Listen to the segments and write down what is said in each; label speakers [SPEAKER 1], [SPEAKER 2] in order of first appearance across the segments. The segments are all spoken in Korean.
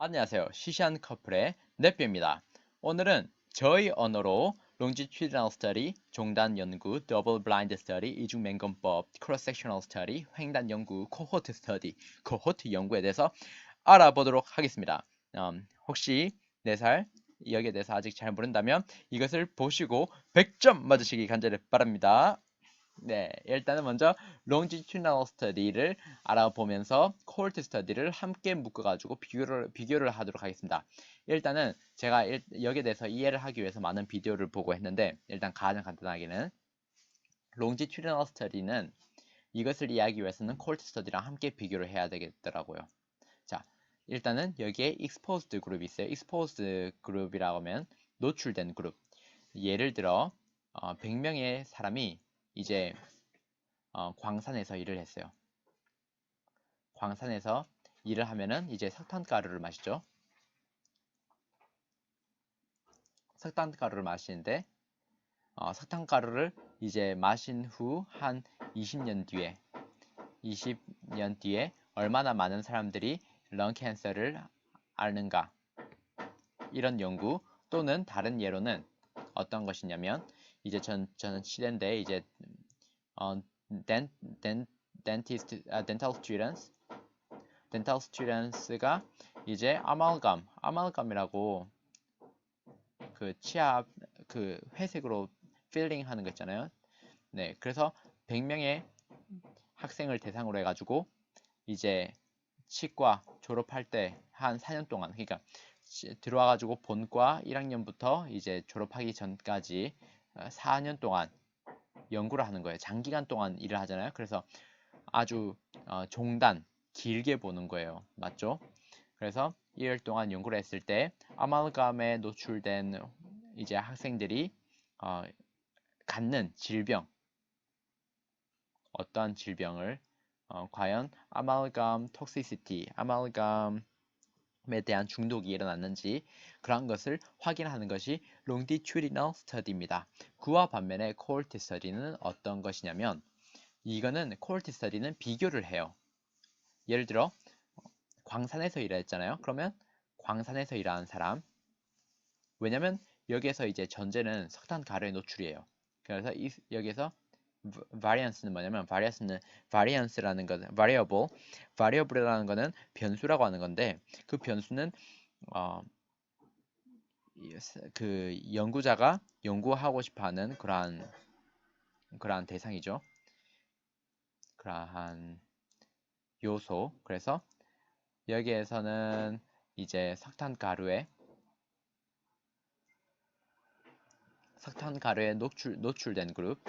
[SPEAKER 1] 안녕하세요. 시시한 커플의 넷뷰입니다. 오늘은 저희 언어로 longitudinal study, 종단 연구, double blind study, 이중 맹검법, cross sectional study, 횡단 연구, cohort study, cohort 연구에 대해서 알아보도록 하겠습니다. 혹시 4살 여기에 대해서 아직 잘 모른다면 이것을 보시고 100점 맞으시기 간절히 바랍니다. 네, 일단은 먼저 longitudinal study를 알아보면서 cohort study를 함께 묶어가지고 비교를 하도록 하겠습니다. 일단은 제가 여기에 대해서 이해를 하기 위해서 많은 비디오를 보고 했는데 일단 가장 간단하게는 longitudinal study는 이것을 이해하기 위해서는 cohort study랑 함께 비교를 해야 되겠더라고요. 자, 일단은 여기에 exposed 그룹이 있어요. exposed 그룹이라고 하면 노출된 그룹. 예를 들어 100명의 사람이 이제 광산에서 일을 했어요. 광산에서 일을 하면은 이제 석탄가루를 마시죠. 석탄가루를 마시는데 석탄가루를 이제 마신 후 한 20년 뒤에 얼마나 많은 사람들이 런 캔서를 앓는가 이런 연구 또는 다른 예로는 어떤 것이냐면 이제 저는 치대인데 이제 어, 덴, dental students가 이제 아말감이라고 그 치아 그 회색으로 필링 하는 거 있잖아요. 네, 그래서 100명의 학생을 대상으로 해가지고 이제 치과 졸업할 때 한 4년 동안 그러니까 들어와가지고 본과 1학년부터 이제 졸업하기 전까지 4년 동안 연구를 하는 거예요. 장기간 동안 일을 하잖아요. 그래서 아주 종단 길게 보는 거예요. 맞죠? 그래서 1일 동안 연구를 했을 때 아말감에 노출된 이제 학생들이 갖는 질병 어떠한 질병을 과연 아말감 톡시시티 아말감에 대한 중독이 일어났는지 그런 것을 확인하는 것이 longitudinal study입니다. 그와 반면에 cohort study는 어떤 것이냐면 이거는 cohort study는 비교를 해요. 예를 들어 광산에서 일했잖아요. 그러면 광산에서 일하는 사람 왜냐면 여기에서 이제 전제는 석탄 가루의 노출이에요. 그래서 여기에서 variance는 뭐냐면 variance라는 것은 variable이라는 거는 변수라고 하는 건데 그 변수는 어, 그 연구자가 연구하고 싶어하는 그러한 대상이죠. 그러한 요소. 그래서 여기에서는 이제 석탄 가루에 노출된 그룹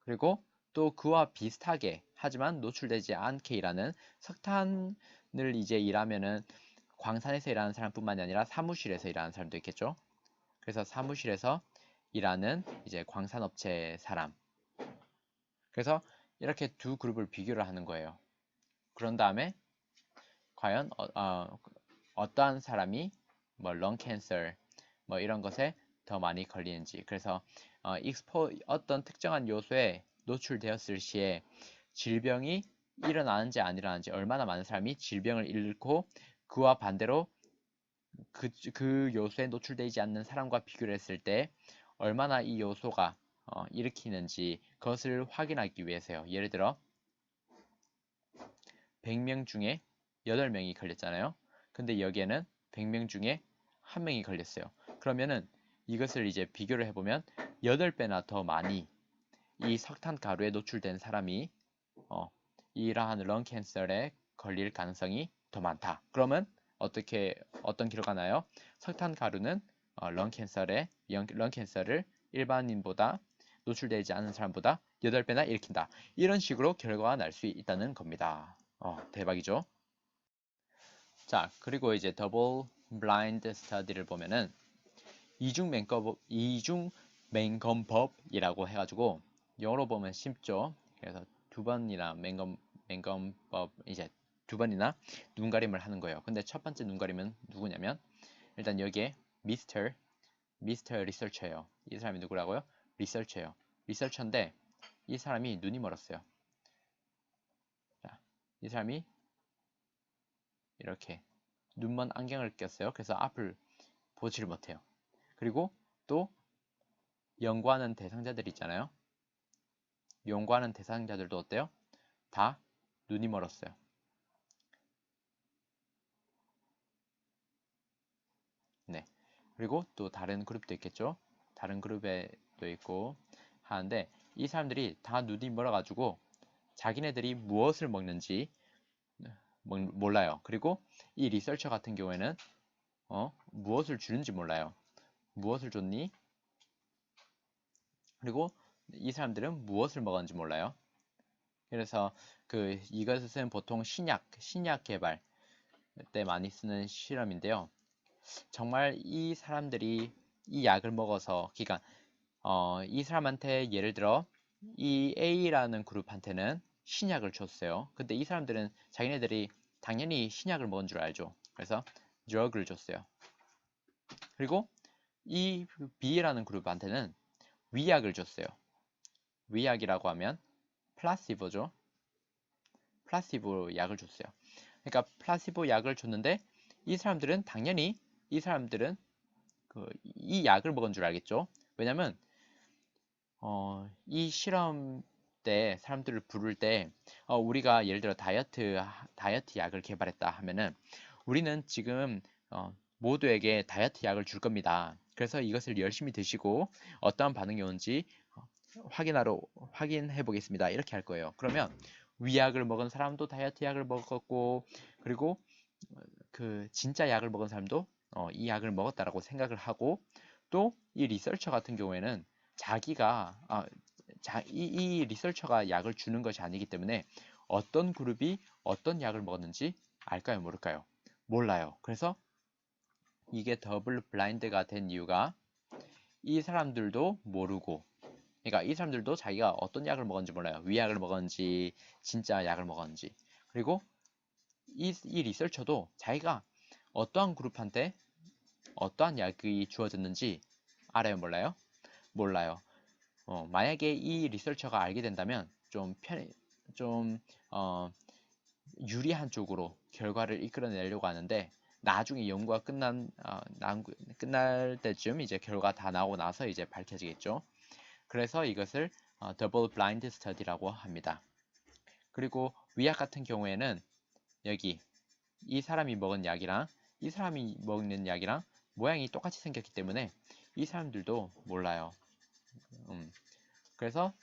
[SPEAKER 1] 그리고 또 그와 비슷하게 하지만 노출되지 않게 일하는 석탄을 이제 일하면은 광산에서 일하는 사람뿐만이 아니라 사무실에서 일하는 사람도 있겠죠. 그래서 사무실에서 일하는 이제 광산업체 사람. 그래서 이렇게 두 그룹을 비교를 하는 거예요. 그런 다음에 과연 어떠한 사람이 뭐 런캔서 뭐 이런 것에 더 많이 걸리는지 그래서 어떤 특정한 요소에 노출되었을 시에 질병이 일어나는지 안 일어나는지 얼마나 많은 사람이 질병을 잃고 그와 반대로 그 요소에 노출되지 않는 사람과 비교를 했을 때 얼마나 이 요소가 일으키는지 그것을 확인하기 위해서요. 예를 들어 100명 중에 8명이 걸렸잖아요. 근데 여기에는 100명 중에 1명이 걸렸어요. 그러면은 이것을 이제 비교를 해보면 8배나 더 많이 이 석탄 가루에 노출된 사람이 이러한 런 캔서에 걸릴 가능성이 더 많다. 그러면 어떤 결과가 나요? 석탄 가루는 런 캔서를 일반인보다 노출되지 않은 사람보다 8배나 일으킨다. 이런 식으로 결과가 날 수 있다는 겁니다. 대박이죠? 자, 그리고 이제 더블 블라인드 스터디를 보면은 이중 맹검법이라고 해가지고 영어로 보면 쉽죠. 그래서 두 번이나 맹검법 이제 두 번이나 눈가림을 하는 거예요. 근데 첫 번째 눈가림은 누구냐면 일단 여기에 미스터 리서처예요. 이 사람이 누구라고요? 리서처예요. 리서처인데 이 사람이 눈이 멀었어요. 자, 이 사람이 이렇게 눈먼 안경을 꼈어요. 그래서 앞을 보지를 못해요. 그리고 또 연구하는 대상자들 있잖아요. 연구하는 대상자들도 어때요? 다 눈이 멀었어요. 네. 그리고 또 다른 그룹도 있겠죠. 다른 그룹에도 있고 하는데 이 사람들이 다 눈이 멀어가지고 자기네들이 무엇을 먹는지 몰라요. 그리고 이 리서처 같은 경우에는 무엇을 주는지 몰라요. 무엇을 줬니? 그리고 이 사람들은 무엇을 먹었는지 몰라요. 그래서 이것은 보통 신약 개발 때 많이 쓰는 실험인데요. 정말 이 사람들이 이 약을 먹어서, 그러니까 이 사람한테 예를 들어 이 A라는 그룹한테는 신약을 줬어요. 근데 이 사람들은 자기네들이 당연히 신약을 먹은 줄 알죠. 그래서 drug를 줬어요. 그리고 이 B라는 그룹한테는 위약을 줬어요. 위약이라고 하면 플라시보죠. 플라시보 약을 줬어요. 그러니까 플라시보 약을 줬는데 이 사람들은 당연히 이 사람들은 이 약을 먹은 줄 알겠죠. 왜냐면 이 실험 때 사람들을 부를 때 우리가 예를 들어 다이어트 약을 개발했다 하면은 우리는 지금 모두에게 다이어트 약을 줄 겁니다. 그래서 이것을 열심히 드시고 어떠한 반응이 오는지 확인해 보겠습니다. 이렇게 할 거예요. 그러면 위약을 먹은 사람도 다이어트 약을 먹었고 그리고 그 진짜 약을 먹은 사람도 이 약을 먹었다라고 생각을 하고 또 이 리서처 같은 경우에는 자기가 이 리서처가 약을 주는 것이 아니기 때문에 어떤 그룹이 어떤 약을 먹었는지 알까요? 모를까요? 몰라요. 그래서 이게 더블 블라인드가 된 이유가 이 사람들도 모르고 그러니까 이 사람들도 자기가 어떤 약을 먹었는지 몰라요. 위약을 먹었는지 진짜 약을 먹었는지 그리고 이 리서처도 자기가 어떠한 그룹한테 어떠한 약이 주어졌는지 알아요? 몰라요? 몰라요. 만약에 이 리서처가 알게 된다면 좀, 유리한 쪽으로 결과를 이끌어내려고 하는데, 나중에 연구가 끝날 때쯤 이제 결과 다 나오고 나서 이제 밝혀지겠죠. 그래서 이것을 더블 블라인드 스터디라고 합니다. 그리고 위약 같은 경우에는 여기 이 사람이 먹은 약이랑 이 사람이 먹는 약이랑 모양이 똑같이 생겼기 때문에 이 사람들도 몰라요. 그래서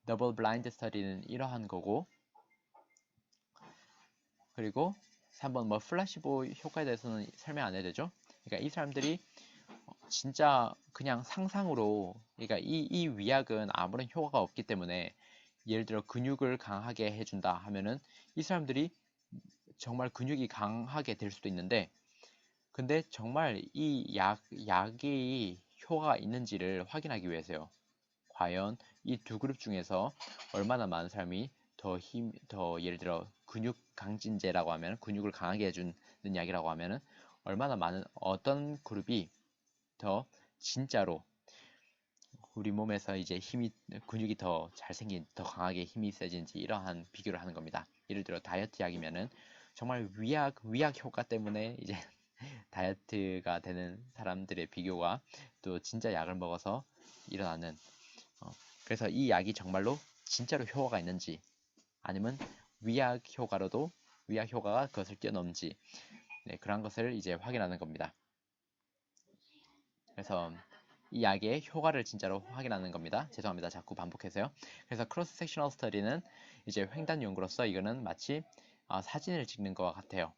[SPEAKER 1] 더블 블라인드 스터디는 이러한 거고 그리고 3번 뭐 플래시보 효과에 대해서는 설명 안 해도 되죠. 그러니까 이 사람들이 진짜 그냥 상상으로 그러니까 이 위약은 아무런 효과가 없기 때문에 예를 들어 근육을 강하게 해준다 하면은 이 사람들이 정말 근육이 강하게 될 수도 있는데 근데 정말 이 약이 효과가 있는지를 확인하기 위해서요. 과연 이 두 그룹 중에서 얼마나 많은 사람이 더 예를 들어 근육 강진제라고 하면 근육을 강하게 해주는 약이라고 하면은 얼마나 많은 어떤 그룹이 더 진짜로 우리 몸에서 이제 근육이 더 잘생긴 더 강하게 힘이 세진지 이러한 비교를 하는 겁니다. 예를 들어 다이어트 약이면은 정말 위약 효과 때문에 이제 다이어트가 되는 사람들의 비교가 또 진짜 약을 먹어서 일어나는 그래서 이 약이 정말로 진짜로 효과가 있는지 아니면 위약 효과가 그것을 뛰어넘지 네, 그런 것을 이제 확인하는 겁니다. 그래서 이 약의 효과를 진짜로 확인하는 겁니다. 죄송합니다. 자꾸 반복해서요. 그래서 크로스 섹셔널 스터디는 이제 횡단 연구로서 이거는 마치 사진을 찍는 것 같아요.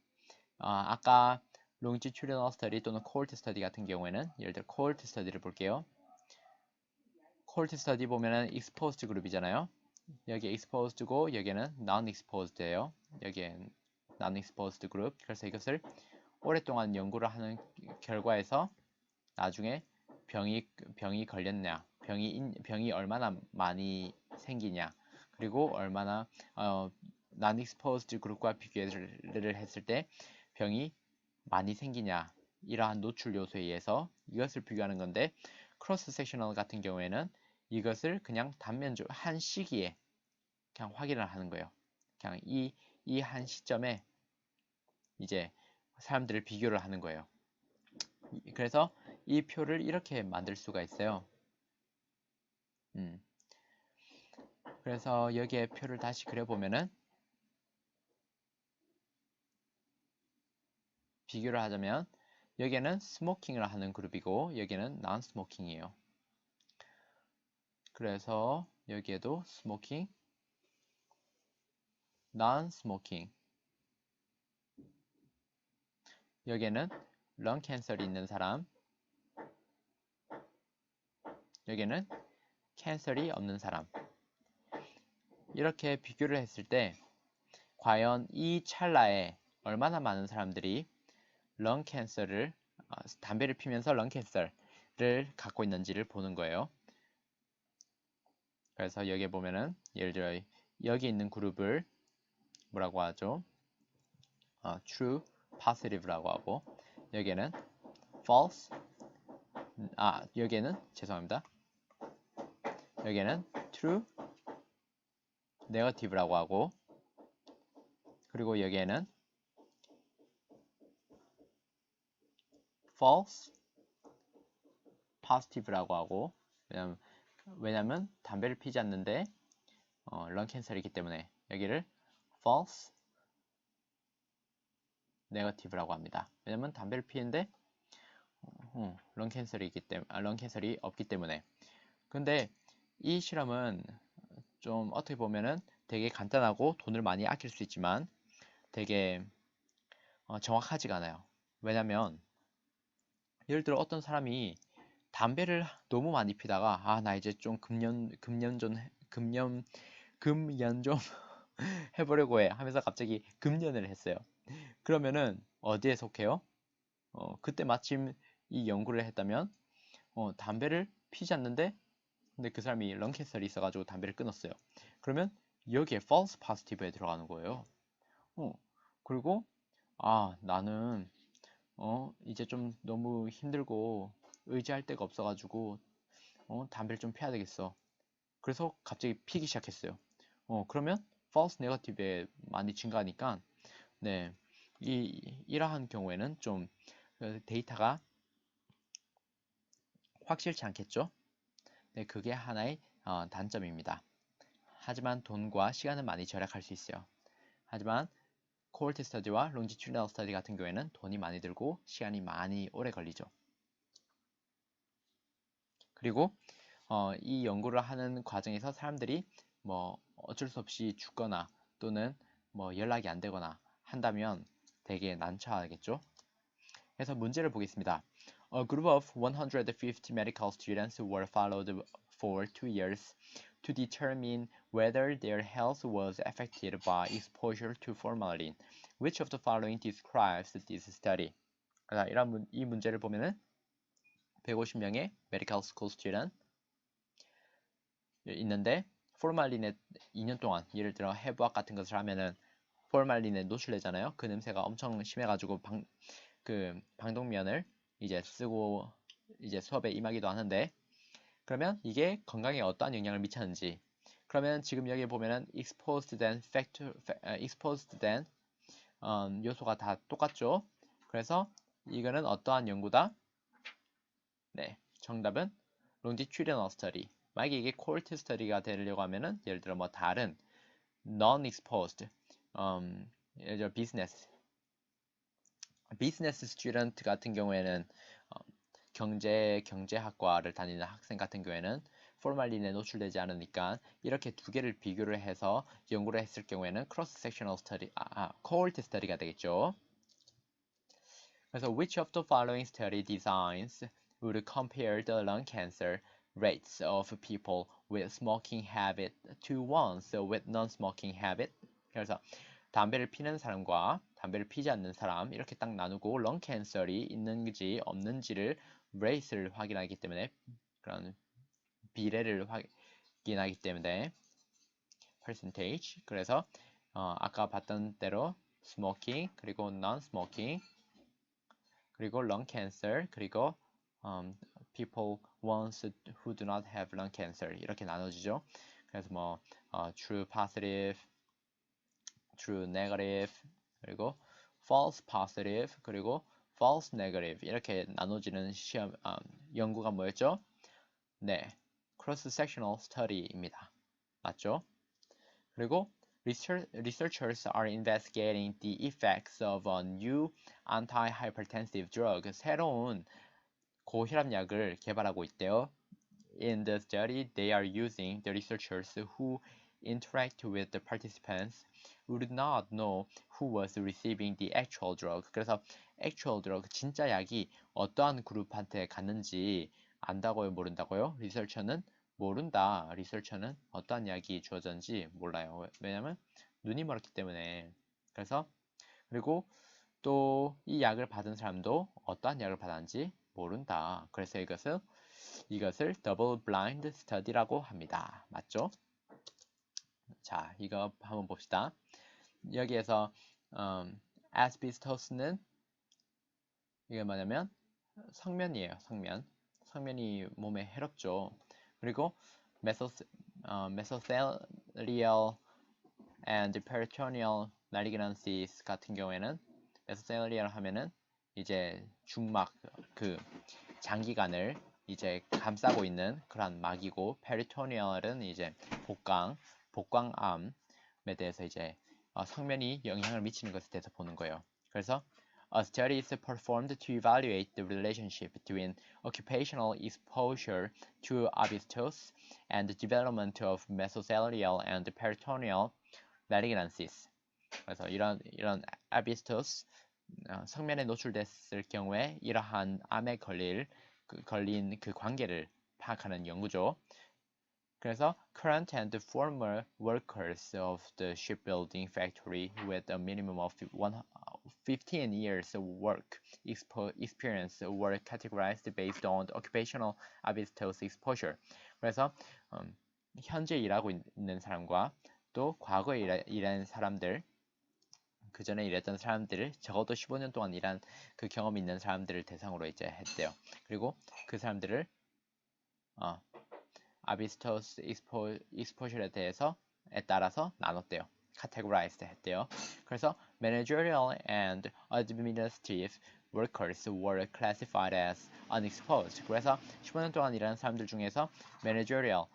[SPEAKER 1] 아까 longitudinal study 또는 cohort study 같은 경우에는 예를 들어 cohort study를 볼게요. cohort study 보면은 exposed 그룹이잖아요. 여기 exposed고 여기는 non-exposed예요. 여기엔 non-exposed 그룹. 그래서 이것을 오랫동안 연구를 하는 결과에서 나중에 병이 걸렸냐, 병이 얼마나 많이 생기냐, 그리고 얼마나 non-exposed 그룹과 비교를 했을 때 병이 많이 생기냐 이러한 노출 요소에 의해서 이것을 비교하는 건데 크로스 섹셔널 같은 경우에는 이것을 그냥 단면적으로 한 시기에 그냥 확인을 하는 거예요. 그냥 이 한 시점에 이제 사람들을 비교를 하는 거예요. 그래서 이 표를 이렇게 만들 수가 있어요. 그래서 여기에 표를 다시 그려보면은 비교를 하자면 여기는 스모킹을 하는 그룹이고 여기는 non 스모킹이에요. 그래서 여기에도 스모킹, non 스모킹. 여기에는 런 캔설이 있는 사람, 여기는 캔설이 없는 사람. 이렇게 비교를 했을 때 과연 이 찰나에 얼마나 많은 사람들이 런 캔서를 담배를 피면서 런 캔서를 갖고 있는지를 보는 거예요. 그래서 여기에 보면은 예를 들어 여기 있는 그룹을 뭐라고 하죠? true, positive라고 하고 여기에는 false, 여기에는 죄송합니다. 여기에는 true, negative라고 하고 그리고 여기에는 false, positive라고 하고 왜냐면 담배를 피지 않는데 런 캔서이기 때문에 여기를 false, negative라고 합니다. 왜냐면 담배를 피는데 런 캔설이 없기 때문에. 근데 이 실험은 좀 어떻게 보면은 되게 간단하고 돈을 많이 아낄 수 있지만 되게 정확하지가 않아요. 왜냐면 예를 들어 어떤 사람이 담배를 너무 많이 피다가 나 이제 좀 금연 좀 해보려고 해 하면서 갑자기 금연을 했어요. 그러면은 어디에 속해요? 그때 마침 이 연구를 했다면 담배를 피지 않는데 근데 그 사람이 런 캔설이 있어가지고 담배를 끊었어요. 그러면 여기에 false positive에 들어가는 거예요. 그리고 나는 이제 좀 너무 힘들고 의지할 데가 없어가지고 담배를 좀 피워야 되겠어. 그래서 갑자기 피기 시작했어요. 그러면 false negative에 많이 증가하니까 네, 이러한 경우에는 좀 데이터가 확실치 않겠죠? 네, 그게 하나의 단점입니다. 하지만 돈과 시간은 많이 절약할 수 있어요. 하지만 코홀트 스터디와 롱지튜디널 스터디 같은 경우에는 돈이 많이 들고 시간이 많이 오래 걸리죠. 그리고 이 연구를 하는 과정에서 사람들이 뭐 어쩔 수 없이 죽거나 또는 뭐 연락이 안 되거나 한다면 되게 난처하겠죠. 그래서 문제를 보겠습니다. A group of 150 medical students were followed for 2 years to determine whether their health was affected by exposure to formalin. Which of the following describes this study? 이 문제를 보면은 150명의 medical school student 있는데 포말린에 2년 동안 예를 들어 해부학 같은 것을 하면은 포말린에 노출되잖아요. 그 냄새가 엄청 심해가지고 방독면을 이제 쓰고 이제 수업에 임하기도 하는데 그러면 이게 건강에 어떠한 영향을 미쳤는지 그러면 지금 여기 보면은 exposed then 요소가 다 똑같죠. 그래서 이거는 어떠한 연구다? 네, 정답은 longitudinal study. 만약에 이게 cohort study가 되려고 하면은 예를 들어 뭐 다른 non-exposed 예를 들어 비즈니스 스튜던트 같은 경우에는 경제학과를 다니는 학생 같은 경우에는 포말린에 노출되지 않으니까 이렇게 두 개를 비교를 해서 연구를 했을 경우에는 크로스 섹셔널 스터디, 코홀트 스터디가 되겠죠. 그래서 which of the following study designs would compare the lung cancer rates of people with smoking habit to ones with non-smoking habit? 그래서 담배를 피는 사람과 담배를 피지 않는 사람 이렇게 딱 나누고 런 캔서이 있는지 없는지를 레이스를 확인하기 때문에 그런 비례를 확인하기 때문에 percentage 그래서 아까 봤던 대로 smoking 그리고 non-smoking 그리고 lung cancer 그리고 people ones who do not have lung cancer 이렇게 나눠지죠. 그래서 뭐 true positive, true negative 그리고 false positive 그리고 false negative 이렇게 나눠지는 연구가 뭐였죠? 네, cross-sectional study입니다. 맞죠? 그리고 researchers are investigating the effects of a new antihypertensive drug. 새로운 고혈압약을 개발하고 있대요. In the study, they are using the researchers who interact with the participants would not know who was receiving the actual drug. 그래서 actual drug, 진짜 약이 어떠한 그룹한테 갔는지 안다고요, 모른다고요? 리서처는 모른다. 리서처는 어떠한 약이 주어졌는지 몰라요. 왜냐면 눈이 멀었기 때문에. 그래서 그리고 또 이 약을 받은 사람도 어떠한 약을 받았는지 모른다. 그래서 이것을 double blind study라고 합니다. 맞죠? 자, 이거 한번 봅시다. 여기에서 asbesto스는 이게 뭐냐면 성면이에요. 성면이 몸에 해롭죠. 그리고 mesothelial and peritoneal malignancies 같은 경우에는 mesothelial 하면은 이제 중막 그 장기관을 이제 감싸고 있는 그런 막이고 peritoneal은 이제 복강암에 대해서 이제 성면이 영향을 미치는 것에 대해서 보는 거예요. 그래서 A study is performed to evaluate the relationship between occupational exposure to asbestos and the development of mesothelial and peritoneal malignancies. 그래서 이런 asbestos 성면에 노출됐을 경우에 이러한 암에 걸린 그 관계를 파악하는 연구죠. 그래서 current and former workers of the shipbuilding factory with a minimum of 15 years of work experience were categorized based on the occupational asbestos exposure. 그래서 현재 일하고 있는 사람과 또 과거에 일한 사람들, 그 전에 일했던 사람들을 적어도 15년 동안 일한 그 경험이 있는 사람들을 대상으로 이제 했대요. 그리고 그 사람들을 asbestos exposure에 대해서에 따라서 나눴대요. categorized 했대요. 그래서 managerial and administrative workers were classified as unexposed. 그래서 15년 동안 일하는 사람들 중에서 managerial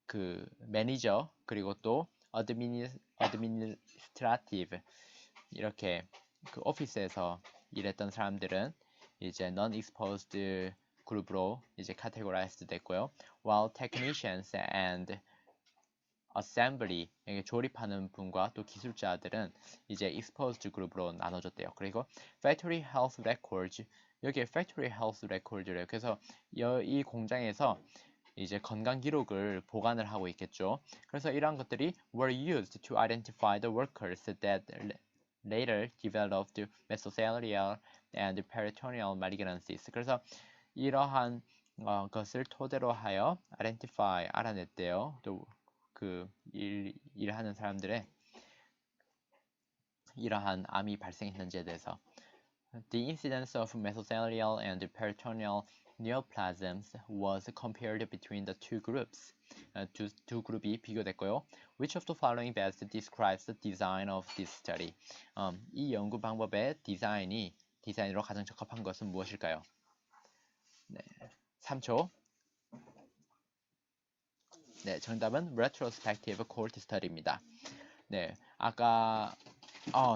[SPEAKER 1] 그 매니저 그리고 또 administrative 이렇게 그 오피스에서 일했던 사람들은 이제 non-exposed 그룹으로 이제 categorized 됐고요. While technicians and assembly 조립하는 분과 또 기술자들은 이제 exposed 그룹으로 나눠졌대요. 그리고 factory health records 여기에 factory health record래요. 그래서 이 공장에서 이제 건강 기록을 보관을 하고 있겠죠. 그래서 이러한 것들이 were used to identify the workers that later developed mesothelial and peritoneal malignancies. 그래서 이러한 것을 토대로 하여 identify 알아냈대요. 또 그 일하는 사람들의 이러한 암이 발생했는지에 대해서. The incidence of mesothelial and peritoneal neoplasms was compared between the two groups. 두 그룹이 비교됐고요. Which of the following best describes the design of this study? 이 연구 방법의 디자인으로 가장 적합한 것은 무엇일까요? 네, 3초. 네, 정답은 retrospective cohort study입니다. 네, 아까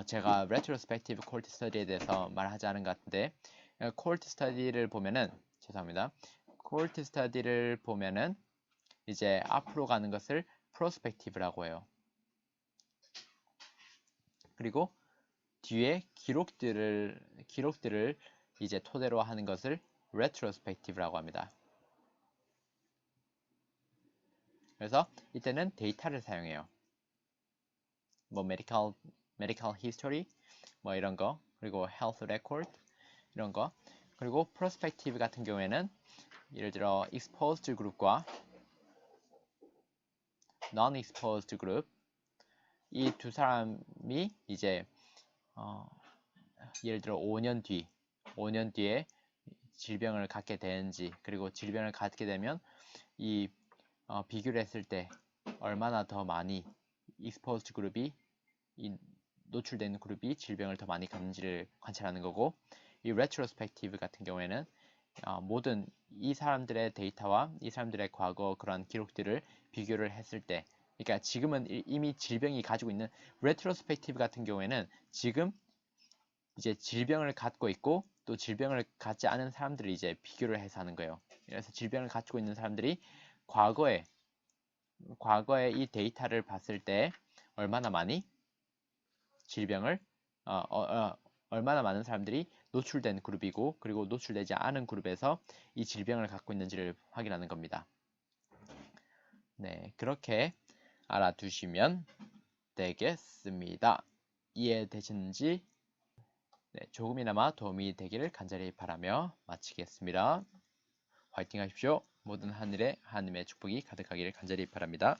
[SPEAKER 1] 제가 retrospective cohort study에 대해서 말하지 않은 것 같은데 cohort study를 보면은 죄송합니다. cohort study를 보면은 이제 앞으로 가는 것을 prospective라고 해요. 그리고 뒤에 기록들을 이제 토대로 하는 것을 retrospective라고 합니다. 그래서 이때는 데이터를 사용해요. 뭐 medical history 뭐 이런 거, 그리고 health record 이런 거. 그리고 prospective 같은 경우에는 예를 들어 exposed 그룹과 non-exposed 그룹 이 두 사람이 이제 예를 들어 5년 뒤에 질병을 갖게 되는지, 그리고 질병을 갖게 되면 이 비교를 했을 때 얼마나 더 많이 exposed 그룹이 노출된 그룹이 질병을 더 많이 갖는지를 관찰하는 거고, 이 레트로스펙티브 같은 경우에는 모든 이 사람들의 데이터와 이 사람들의 과거 그런 기록들을 비교를 했을 때, 그러니까 지금은 이미 질병이 가지고 있는, 레트로스펙티브 같은 경우에는 지금 이제 질병을 갖고 있고 또 질병을 갖지 않은 사람들을 이제 비교를 해서 하는 거예요. 그래서 질병을 가지고 있는 사람들이 과거에 이 데이터를 봤을 때 얼마나 많이 질병을 얼마나 많은 사람들이 노출된 그룹이고, 그리고 노출되지 않은 그룹에서 이 질병을 갖고 있는지를 확인하는 겁니다. 네, 그렇게 알아두시면 되겠습니다. 이해되셨는지 네, 조금이나마 도움이 되기를 간절히 바라며 마치겠습니다. 화이팅 하십시오. 모든 하늘에 하나님의 축복이 가득하기를 간절히 바랍니다.